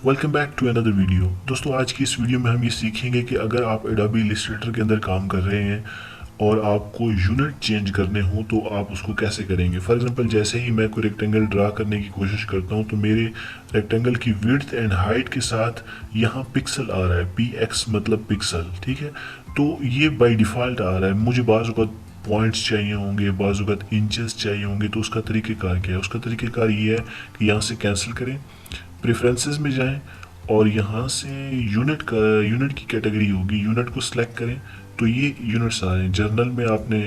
Welcome back to another video. दोस्तों, आज की इस वीडियो में हम ये सीखेंगे कि अगर आप एडोबी इलस्ट्रेटर के अंदर काम कर रहे हैं और आपको यूनिट चेंज करने हो तो आप उसको कैसे करेंगे। फॉर एग्जांपल, जैसे ही मैं कोई रेक्टेंगल ड्रा करने की कोशिश करता हूँ तो मेरे रेक्टेंगल की विड्थ एंड हाइट के साथ यहाँ पिक्सल आ रहा है, पी एक्स मतलब पिक्सल, ठीक है। तो ये बाय डिफ़ॉल्ट आ रहा है। मुझे बाज़ वक़्त पॉइंट्स चाहिए होंगे, बाज़ वक़्त इंचेस चाहिए होंगे, तो उसका तरीक़ेकार क्या है? उसका तरीक़ेकार ये है कि यहाँ से कैंसिल करें, प्रेफरेंसेस में जाएं और यहाँ से यूनिट की कैटेगरी होगी, यूनिट को सिलेक्ट करें तो ये यूनिट्स आ रहे हैं। जर्नल में आपने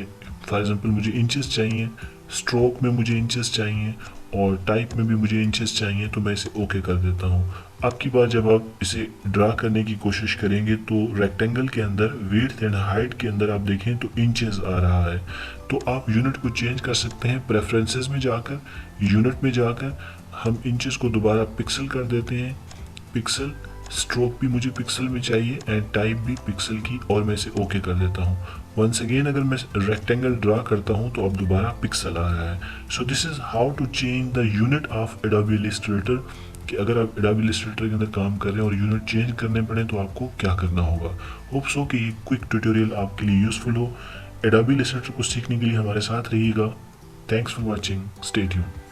फॉर एग्जांपल मुझे इंचेस चाहिए, स्ट्रोक में मुझे इंचेस चाहिए और टाइप में भी मुझे इंचेस चाहिए, तो मैं इसे ओके कर देता हूँ। अब की बार जब आप इसे ड्रा करने की कोशिश करेंगे तो रेक्टेंगल के अंदर विड्थ एंड हाइट के अंदर आप देखें तो इंचेस आ रहा है। तो आप यूनिट को चेंज कर सकते हैं प्रेफरेंसेस में जाकर, यूनिट में जाकर हम इंचेस को दोबारा पिक्सल कर देते हैं, पिक्सल, स्ट्रोक भी मुझे पिक्सल में चाहिए एंड टाइप भी पिक्सल की, और मैं इसे ओके कर देता हूँ। वंस अगेन अगर मैं रेक्टेंगल ड्रा करता हूँ तो अब दोबारा पिक्सल आ रहा है। So this is how to change the unit of Adobe Illustrator, कि अगर आप एडोबी इलस्ट्रेटर के अंदर काम कर रहे हैं और यूनिट चेंज करने पड़े तो आपको क्या करना होगा। होप सो कि ये क्विक ट्यूटोरियल आपके लिए यूज़फुल हो। एडोबी इलस्ट्रेटर को सीखने के लिए हमारे साथ रहिएगा। Thanks for watching, stay tuned.